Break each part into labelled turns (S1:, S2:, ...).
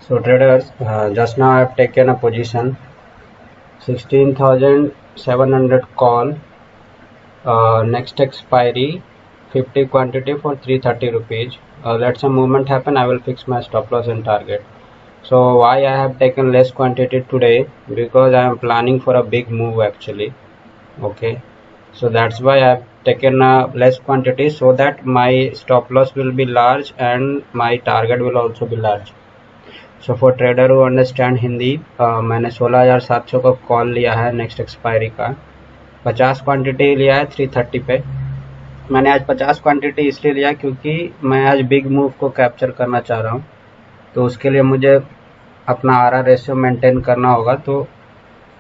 S1: So traders, just now I have taken a position 16,700 call, next expiry 50 quantity for 330 rupees. Let some movement happen, I will fix my stop loss and target. So why I have taken less quantity today? Because I am planning for a big move actually. Okay, so that's why I have taken a less quantity so that my stop loss will be large and my target will also be large. So for trader who understand Hindi, मैंने 16,700 का call लिया है next expiry का, 50 quantity लिया है 330 पे। मैंने आज 50 क्वांटिटी इसलिए लिया क्योंकि मैं आज बिग मूव को कैप्चर करना चाह रहा हूँ, तो उसके लिए मुझे अपना आर रेशियो मेंटेन करना होगा। तो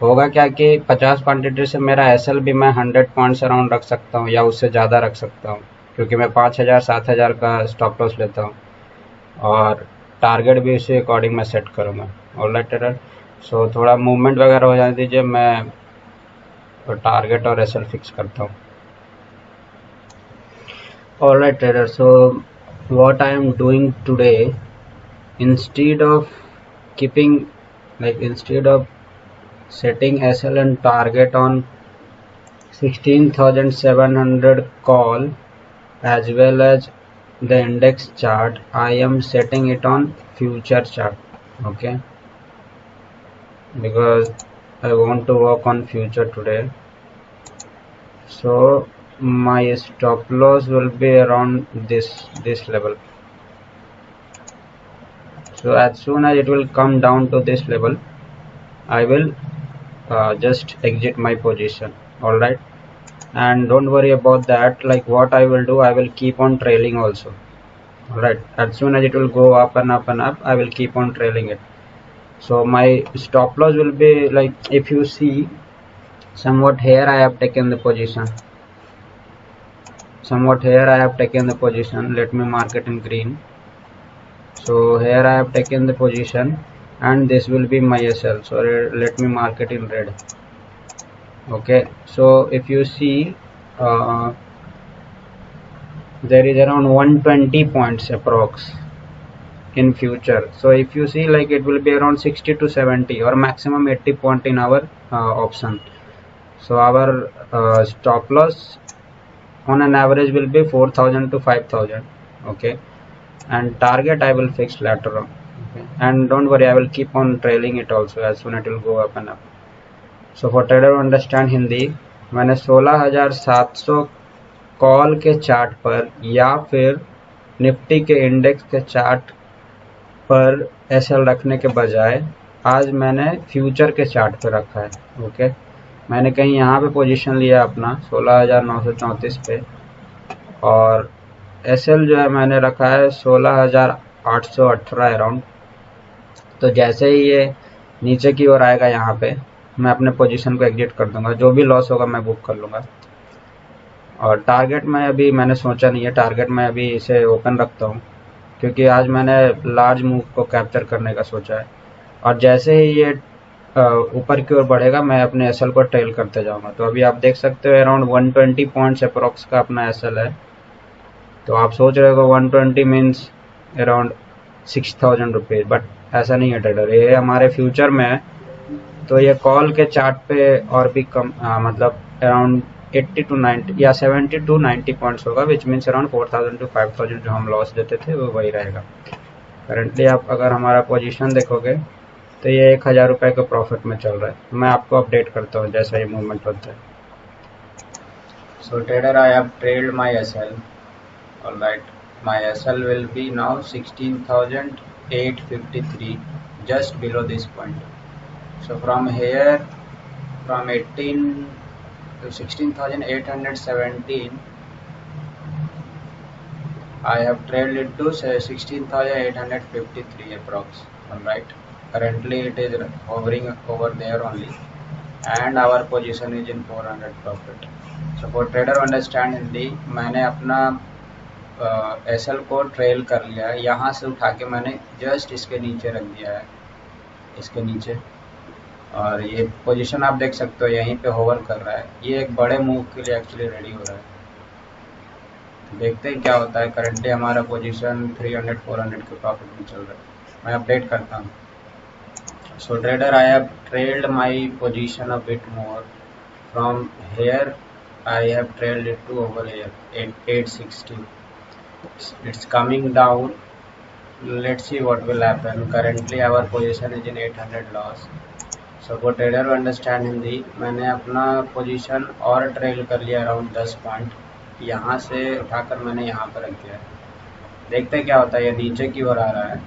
S1: होगा क्या कि 50 क्वांटिटी से मेरा एसएल भी मैं 100 पॉइंट्स अराउंड रख सकता हूँ या उससे ज़्यादा रख सकता हूँ, क्योंकि मैं 5,000-7,000 का स्टॉप लॉस लेता हूँ और टारगेट भी इसी अकॉर्डिंग मैं सेट करूँगा। ऑलराइट ट्रेडर, सो थोड़ा मूवमेंट वगैरह हो जाने दीजिए, मैं टारगेट और एसएल फिक्स करता हूँ। Alright trader, so what I am doing today, instead of keeping instead of setting SL and target on 16,700 call as well as the index chart, I am setting it on future chart. Okay, because I want to work on future today. So my stop loss will be around this level. So as soon as it will come down to this level, I will just exit my position. All right, and don't worry about that. Like what I will do, I will keep on trailing also. All right, as soon as it will go up and up and up, I will keep on trailing it. So my stop loss will be like, if you see, somewhat here I have taken the position, somewhat here I have taken the position. Let me mark it in green. So here I have taken the position and this will be my SL. So let me mark it in red. Okay, so if you see, there is around 120 points approx in future. So if you see, like it will be around 60 to 70 or maximum 80 point in our option. So our stop loss on an average will be 4,000 to 5,000. Okay, and target I will fix later on. Okay, and don't worry, I will keep on trailing it also as soon as it will go up and up. So for trader understand Hindi, मैंने 16,700 call के chart पर या फिर Nifty के index के chart पर SL रखने के बजाय आज मैंने फ्यूचर के चार्ट पर रखा है। ओके, मैंने कहीं यहाँ पे पोजीशन लिया अपना 16,934 पे, और एसएल जो है मैंने रखा है 16,818 अराउंड। तो जैसे ही ये नीचे की ओर आएगा यहाँ पे, मैं अपने पोजीशन को एग्जिट कर दूंगा, जो भी लॉस होगा मैं बुक कर लूँगा। और टारगेट में अभी मैंने सोचा नहीं है, टारगेट में अभी इसे ओपन रखता हूँ क्योंकि आज मैंने लार्ज मूव को कैप्चर करने का सोचा है। और जैसे ही ये ऊपर की ओर बढ़ेगा मैं अपने एसएल को ट्रेल करते जाऊंगा। तो अभी आप देख सकते हो अराउंड 120 पॉइंट्स अप्रॉक्स का अपना एसएल है। तो आप सोच रहे हो 120 मीन्स अराउंड 6,000 रुपीज़, बट ऐसा नहीं है ट्रेडर, ये हमारे फ्यूचर में है। तो ये कॉल के चार्ट पे और भी कम मतलब अराउंड 80 to 90 या 70 to 90 पॉइंट्स होगा, विच मीन्स अराउंड 4,000 to 5,000 जो हम लॉस देते थे वो वही रहेगा। करंटली आप अगर हमारा पोजीशन देखोगे तो ये 1,000 रुपये के प्रॉफिट में चल रहा है। तो मैं आपको अपडेट करता हूँ जैसा ये मूवमेंट होता है। So trader, I have trailed my SL. Alright, my SL will be now 16,853, just below this point. So from here, from 18 to 16,817, I have trailed it to 16,853 approx. Alright, currently it is hovering over there only, and our position is in 400 profit. So for trader understand Hindi, मैंने अपना SL को trail कर लिया है, यहाँ से उठा के मैंने जस्ट इसके नीचे रख दिया है, इसके नीचे। और ये पोजीशन आप देख सकते हो यहीं पे होवर कर रहा है। ये एक बड़े मूव के लिए एक्चुअली रेडी हो रहा है। देखते हैं क्या होता है। करंटली हमारा पोजीशन 300-400 के प्रॉफिट में चल रहा है। मैं अपडेट करता हूँ. So trader, I have trailed my position a bit more. From here I have trailed it to over here at 860. It's coming down. Let's see what will happen. Currently our position is in 800 loss. So for trader to understand Hindi, मैंने अपना position और trail कर लिया around 10 point. यहाँ से उठाकर मैंने यहाँ पर रख दिया. देखते हैं क्या होता है. ये नीचे की ओर आ रहा है,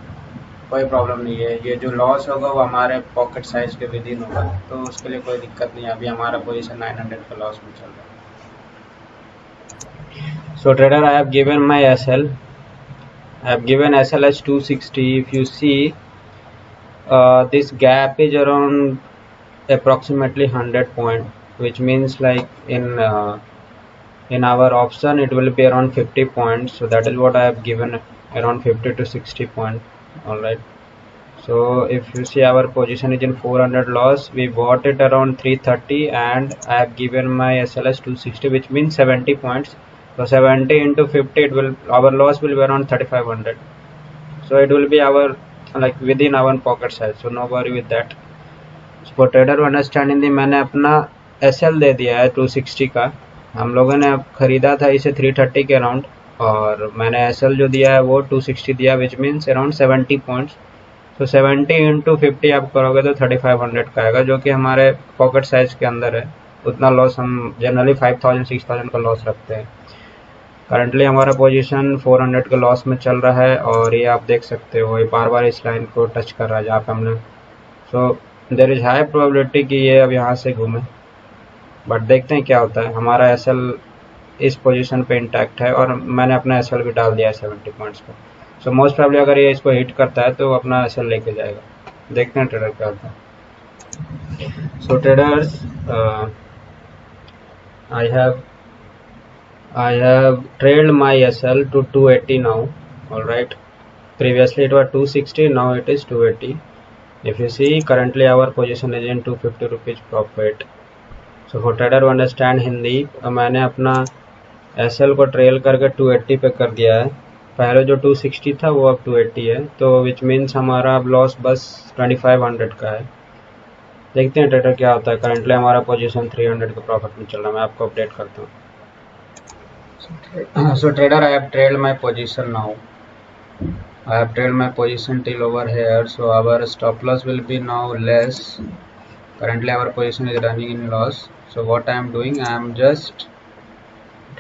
S1: कोई प्रॉब्लम नहीं है. ये जो लॉस होगा वो हमारे पॉकेट साइज के विद इन होगा, तो उसके लिए कोई दिक्कत नहीं है. अभी हमारा पोजीशन 900 का लॉस में चल रहा है. So trader, I have given my SL. I have given SL as 260. If you see, this gap is around approximately 100 point, which means like in our option it will be around 50 points. So that is what I have given, around 50 to 60 point. All right. So if you see, our position is in 400 loss. We bought it around 330, and I have given my SL as 260, which means 70 points. So 70 into 50, our loss will be around 3500. So it will be our like within our pocket size. So no worry with that. So for trader to understand Hindi, मैंने अपना SL दे दिया है 260 का. हम लोगों ने अब खरीदा था इसे 330 के अराउंड, और मैंने SL जो दिया है वो 260 दिया, which means around 70 points. तो 70 into 50 आप करोगे तो 3500 का आएगा, जो कि हमारे पॉकेट साइज के अंदर है. उतना लॉस हम जनरली 5000 6000 का लॉस रखते हैं. करंटली हमारा पोजीशन 400 के लॉस में चल रहा है, और ये आप देख सकते हो ये बार बार इस लाइन को टच कर रहा है जहाँ पे हमने. So there is high probability कि ये अब यहाँ से घूमे, बट देखते हैं क्या होता है. हमारा एसएल इस पोजीशन पे इंटैक्ट है, और मैंने अपना एसएल भी डाल दिया है 70 पॉइंट्स पे. सो मोस्ट प्रोबेबली अगर ये इसको हिट करता है तो अपना एसएल लेके जाएगा. देखते हैं ट्रेडर क्या होता है. सो traders, I have trailed my SL to 280 now. Alright, previously it was 260, now it is 280. If you see, currently our position is in 250 rupees profit. So for trader to understand Hindi, मैंने अपना SL को trail करके 280 पे कर दिया है. पहले जो 260 था वो अब 280 है, तो विच मीन्स हमारा अब लॉस बस 2500 का है. देखते हैं ट्रेडर क्या होता है. करंटली हमारा पोजीशन 300 के प्रॉफिट में चल रहा है. मैं आपको अपडेट करता हूँ. So trader, I have trailed my position now. I have trailed my position till over here. So our stop loss will be now less. Currently our position is running in loss. So what I am doing, I am just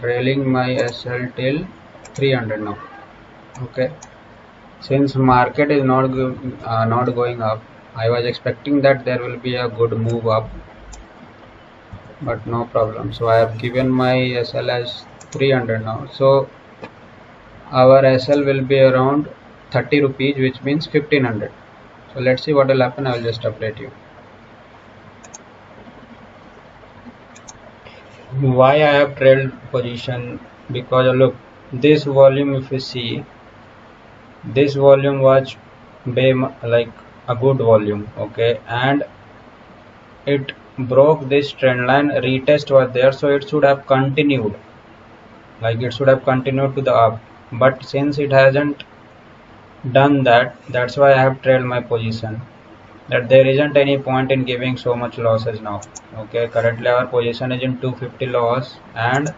S1: trailing my SL till 300 now. Okay. Since market is not going up, I was expecting that there will be a good move up, but no problem. So I have given my SL as 300 now. So our SL will be around 30 rupees, which means 1500. So let's see what will happen. I will just update you. Why I have trailed position? Because look, this volume, if you see, this volume was like a good volume, okay, and it broke this trend line. Retest was there, so it should have continued. Like it should have continued to the up, but since it hasn't done that, that's why I have trailed my position. That there isn't any point in giving so much losses now. Okay, currently our position is in 250 loss, and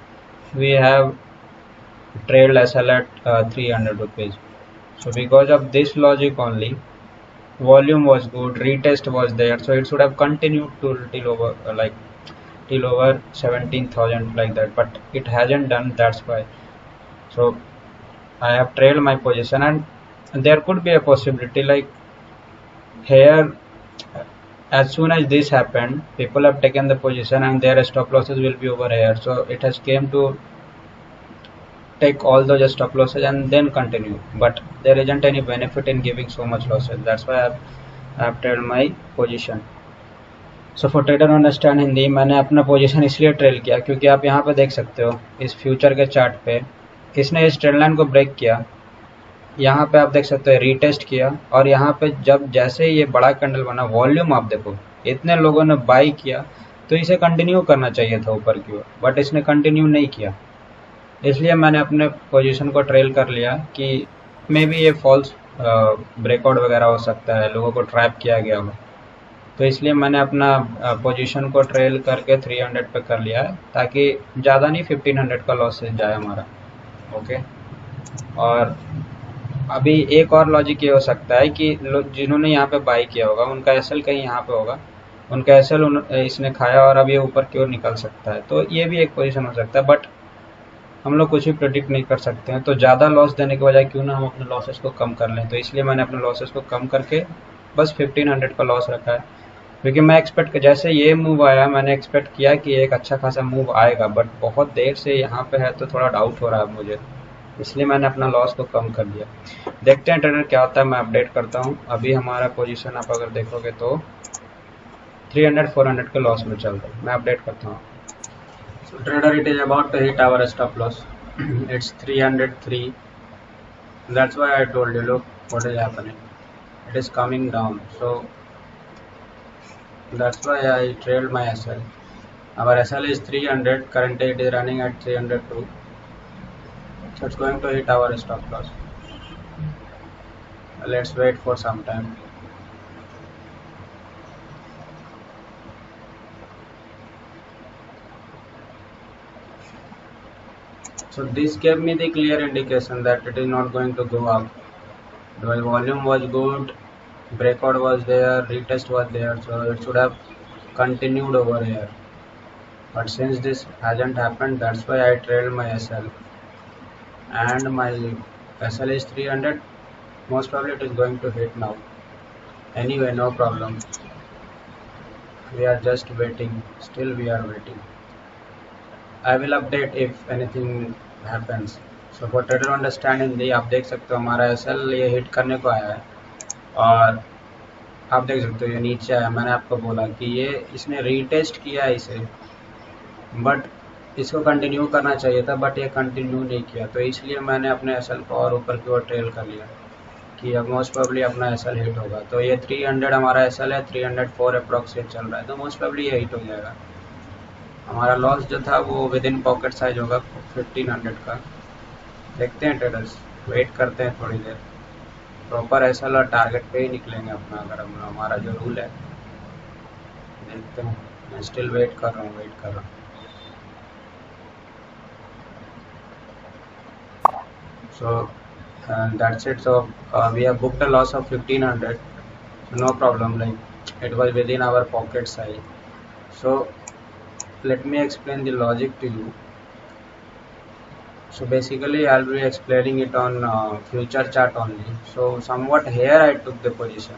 S1: we have trailed SL at 300 rupees. So because of this logic only, volume was good, retest was there, so it should have continued till over till over 17,000 like that, but it hasn't done. That's why. So I have trailed my position, and there could be a possibility like here, as soon as this happened, people have taken the position and their stop losses will be over here. So it has came to take all those stop losses and then continue, but there isn't any benefit in giving so much losses. That's why I have trailed my position. So for trader understand Hindi, मैंने अपना position इसलिए trail किया क्योंकि आप यहाँ पे देख सकते हो इस फ्यूचर के चार्ट पे इसने इस ट्रेंड लाइन को ब्रेक किया. यहाँ पे आप देख सकते हो रीटेस्ट किया, और यहाँ पे जब जैसे ये बड़ा कैंडल बना, वॉल्यूम आप देखो, इतने लोगों ने बाई किया, तो इसे कंटिन्यू करना चाहिए था ऊपर की ओर, बट इसने कंटिन्यू नहीं किया. इसलिए मैंने अपने पोजीशन को ट्रेल कर लिया कि मे बी ये फॉल्स ब्रेकआउट वगैरह हो सकता है, लोगों को ट्रैप किया गया हो। तो इसलिए मैंने अपना पोजीशन को ट्रेल करके 300 पे कर लिया है, ताकि ज़्यादा नहीं 1500 का लॉसेस जाए हमारा। ओके, और अभी एक और लॉजिक ये हो सकता है कि जिन्होंने यहाँ पे बाई किया होगा उनका एसएल कहीं यहाँ पे होगा, उनका एसएल इसने खाया और अब ये ऊपर की ओर निकल सकता है, तो ये भी एक पोजीशन हो सकता है। बट हम लोग कुछ भी प्रेडिक्ट नहीं कर सकते हैं, तो ज़्यादा लॉस देने के बजाय क्यों ना हम अपने लॉसेस को कम कर लें। तो इसलिए मैंने अपने लॉसेस को कम करके बस 1500 का लॉस रखा है, क्योंकि मैं एक्सपेक्ट, जैसे ये मूव आया मैंने एक्सपेक्ट किया कि एक अच्छा खासा मूव आएगा, बट बहुत देर से यहाँ पे है तो थोड़ा डाउट हो रहा है मुझे, इसलिए मैंने अपना लॉस को कम कर दिया। देखते हैं ट्रेडर क्या होता है, मैं अपडेट करता हूँ। अभी हमारा पोजीशन आप अगर देखोगे तो 300-400 के लॉस में चल रहा है। मैं अपडेट करता हूँ। So trader, it is about to hit our stop loss. It's 303. That's why I told you, look what is happening. It is coming down. So that's why I trailed my SL. Our SL is 300. Currently it is running at 302. So it's going to hit our stop loss. Let's wait for some time. So this gave me the clear indication that it is not going to go up. The volume was good, breakout was there, retest was there, so it should have continued over here. But since this hasn't happened, that's why I trailed my SL. And my SL is 300. Most probably it is going to hit now. Anyway, no problem. We are just waiting. Still we are waiting. I will update if anything happens. So for trader understanding, the आप देख सकते हो हमारा SL ये hit करने को आया है, और आप देख सकते हो ये नीचे आया। मैंने आपको बोला कि ये इसने रीटेस्ट किया है इसे, बट इसको कंटिन्यू करना चाहिए था, बट ये कंटिन्यू नहीं किया, तो इसलिए मैंने अपने एसएल को और ऊपर की ओर ट्रेल कर लिया कि अब मोस्ट प्रोबेबली अपना एसएल हिट होगा। तो ये 300 हमारा एसएल है, 304 अप्रॉक्सिमेट चल रहा है, तो मोस्ट प्रोबेबली ये हिट हो जाएगा। हमारा लॉस जो था वो विद इन पॉकेट साइज होगा 1500 का। देखते हैं ट्रेडर्स, वेट करते हैं थोड़ी देर। प्रॉपर एसएल और टारगेट पे ही निकलेंगे अपना, अगर हम हमारा जो रूल है। देखते हैं, मैं स्टिल वेट कर रहा हूँ। So that's it. So we have booked a loss of 1500. No problem, like it was within our pocket size. So let me explain the logic to you. So basically I'll be explaining it on future chart only. So somewhat here I took the position.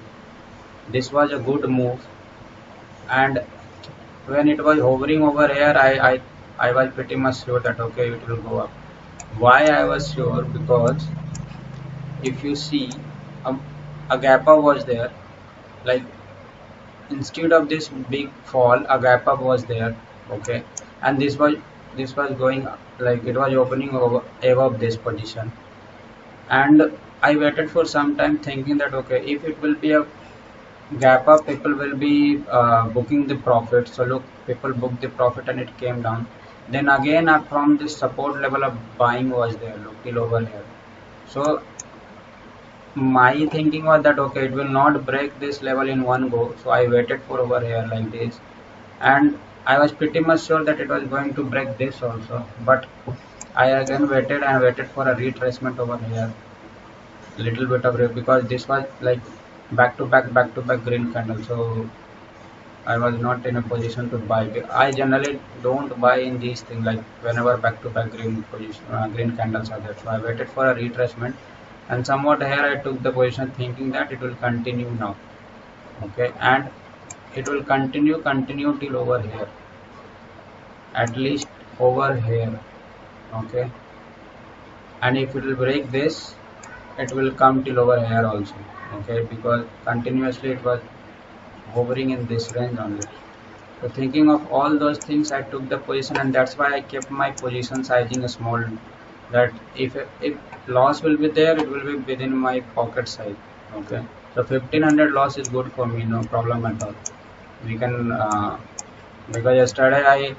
S1: This was a good move, and when it was hovering over here, I was pretty much sure that okay, it will go up. Why I was sure? Because if you see, a gap up was there, like instead of this big fall, a gap up was there, okay, and this was going like it was opening over above this position, and I waited for some time thinking that okay, if it will be a gap up, people will be booking the profit. So look, people booked the profit and it came down. Then again from this support level of buying was there, look till over here. So my thinking was that okay, it will not break this level in one go, so I waited for over here like this, and I was pretty much sure that it was going to break this also, but I again waited for a retracement over here, little bit of because this was like back to back green candle, so I was not in a position to buy. I generally don't buy in these things, like whenever back to back green candles are there. So I waited for a retracement, and somewhat here I took the position thinking that it will continue now, okay, and it will continue till over here, at least over here, okay, and if it will break this, it will come till over here also, okay, because continuously it was hovering in this range only. So thinking of all those things, I took the position, and that's why I kept my position sizing small, that if loss will be there, it will be within my pocket size, okay. So 1500 loss is good for me, no problem at all. We can because yesterday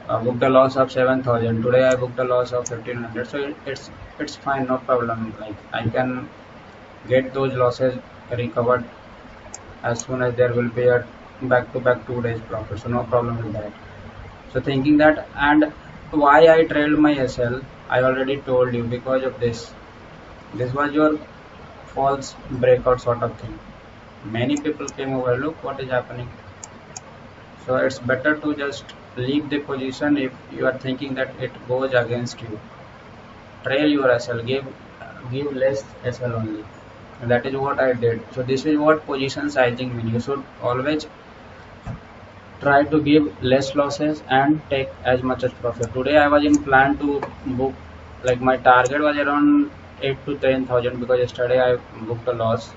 S1: I booked a loss of 7000, today I booked a loss of 1500, so it's fine, no problem. Like I can get those losses recovered as soon as there will be a back-to-back 2 days profit. So no problem with that. So thinking that, and why I trailed my SL, I already told you, because of this. This was your false breakout sort of thing. Many people came over, look what is happening. So it's better to just leave the position if you are thinking that it goes against you. Trail your SL, give less SL only. And that is what I did. So this is what position sizing means. You should always try to give less losses and take as much as profit. Today I was in plan to book, like my target was around 8 to 10,000, because yesterday I booked a loss.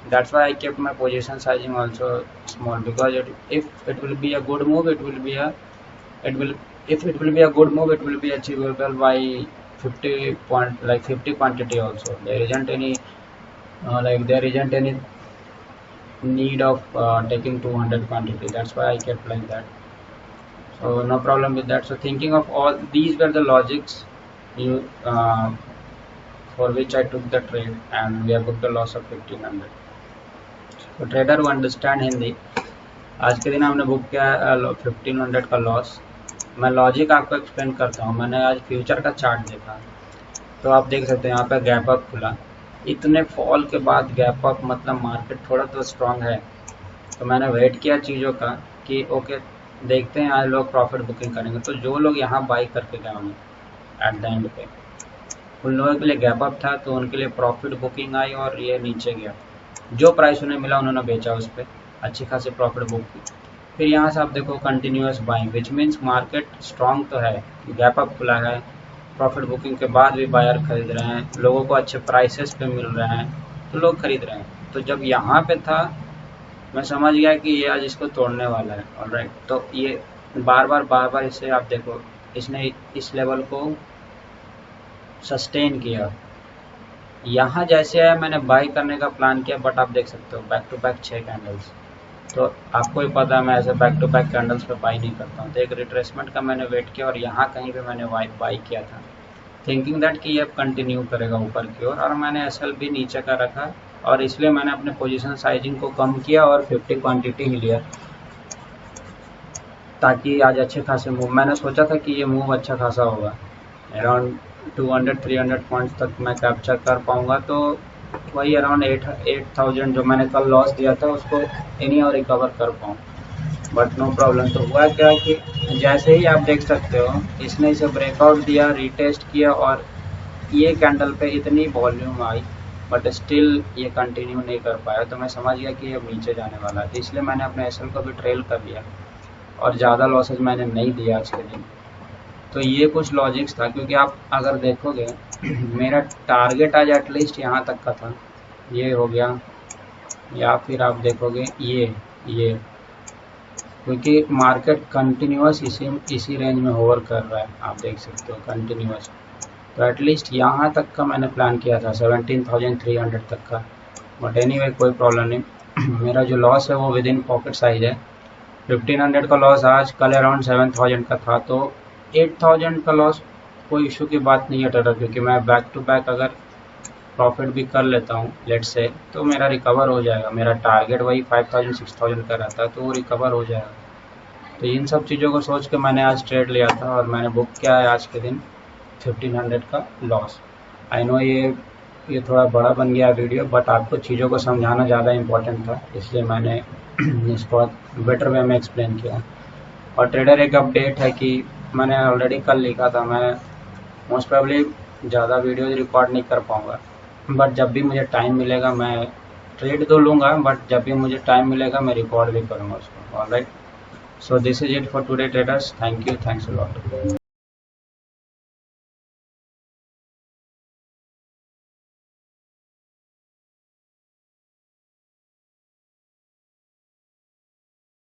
S1: That's why I kept my position sizing also small, because if it will be a good move, if it will be a good move, it will be achievable by 50 quantity also. There isn't any need of taking 200 quantity. That's why I kept like that. So no problem with that. So thinking of all these were the logics you for which I took the trade, and we have booked a loss of 1500. तो trader को understand Hindi, आज के दिन हमने book किया 1500 का loss. मैं logic आपको एक्सप्लेन करता हूँ। मैंने आज फ्यूचर का चार्ट देखा, तो आप देख सकते हैं यहाँ पे गैप अप खुला, इतने फॉल के बाद गैप अप, मतलब मार्केट थोड़ा तो स्ट्रांग है। तो मैंने वेट किया चीज़ों का कि ओके देखते हैं आज लोग प्रॉफिट बुकिंग करेंगे। तो जो लोग यहाँ बाई करके गए होंगे एट द एंड पे, उन लोगों के लिए गैप अप था, तो उनके लिए प्रॉफिट बुकिंग आई और ये नीचे गया। जो प्राइस उन्हें मिला उन्होंने बेचा, उस पर अच्छी खासी प्रॉफिट बुक की। फिर यहाँ से आप देखो continuous buying, which means market strong तो है, गैप अप खुला है, प्रॉफिट बुकिंग के बाद भी बायर खरीद रहे हैं, लोगों को अच्छे प्राइसेस पे मिल रहे हैं, तो लोग खरीद रहे हैं। तो जब यहाँ पे था मैं समझ गया कि ये आज इसको तोड़ने वाला है। ऑलराइट, तो ये बार बार इसे आप देखो, इसने इस लेवल को सस्टेन किया। यहाँ जैसे है मैंने बाई करने का प्लान किया, बट आप देख सकते हो बैक टू बैक 6 कैंडल्स। तो आपको ही पता है मैं ऐसे बैक टू बैक कैंडल्स पे बाई नहीं करता हूँ। तो एक रिट्रेसमेंट का मैंने वेट किया और यहाँ कहीं पे मैंने बाई किया था, थिंकिंग दैट कि ये अब कंटिन्यू करेगा ऊपर की ओर, और मैंने एसएल भी नीचे का रखा, और इसलिए मैंने अपने पोजीशन साइजिंग को कम किया और 50 क्वांटिटी ही लिया, ताकि आज अच्छे खासे मूव। मैंने सोचा था कि ये मूव अच्छा खासा होगा, अराउंड 200-300 पॉइंट्स तक मैं कैप्चर कर पाऊंगा। तो वही अराउंड 8000 जो मैंने कल लॉस दिया था उसको एनी और रिकवर कर पाऊँ, बट नो प्रॉब्लम। तो हुआ क्या कि जैसे ही आप देख सकते हो इसने इसे ब्रेकआउट दिया, रीटेस्ट किया, और ये कैंडल पे इतनी वॉल्यूम आई, बट स्टिल ये कंटिन्यू नहीं कर पाया। तो मैं समझ गया कि ये नीचे जाने वाला है, तो इसलिए मैंने अपने एसएल को भी ट्रेल कर लिया और ज़्यादा लॉसेज मैंने नहीं दिया आज के दिन। तो ये कुछ लॉजिक्स था, क्योंकि आप अगर देखोगे मेरा टारगेट आज एटलीस्ट यहाँ तक का था, ये हो गया, या फिर आप देखोगे ये क्योंकि मार्केट कंटिन्यूअस इसी रेंज में होवर कर रहा है, आप देख सकते हो कंटिन्यूअस। तो एटलीस्ट यहाँ तक का मैंने प्लान किया था 17,300 तक का, बट एनीवे कोई प्रॉब्लम नहीं। मेरा जो लॉस है वो विद इन पॉकेट साइज है। 1500 का लॉस आज, कल अराउंड 7000 का था, तो 8000 का लॉस कोई इशू की बात नहीं है ट्रेडर, क्योंकि मैं बैक टू बैक अगर प्रॉफिट भी कर लेता हूँ लेट्स से, तो मेरा रिकवर हो जाएगा। मेरा टारगेट वही 5000-6000 का रहता है, तो वो रिकवर हो जाएगा। तो इन सब चीज़ों को सोच के मैंने आज ट्रेड लिया था, और मैंने बुक किया है आज के दिन 1500 का लॉस। आई नो ये थोड़ा बड़ा बन गया वीडियो, बट आपको चीज़ों को समझाना ज़्यादा इम्पोर्टेंट था, इसलिए मैंने इसको बेटर वे में एक्सप्लेन किया। और ट्रेडर एक अपडेट है कि मैंने ऑलरेडी कल लिखा था, मैं मोस्ट प्रोबेबली ज़्यादा वीडियोज रिकॉर्ड नहीं कर पाऊँगा, बट जब भी मुझे टाइम मिलेगा मैं ट्रेड तो लूँगा, बट जब भी मुझे टाइम मिलेगा मैं रिकॉर्ड भी करूँगा उसको। Alright, so this is it for today traders. Thank you, thanks a lot.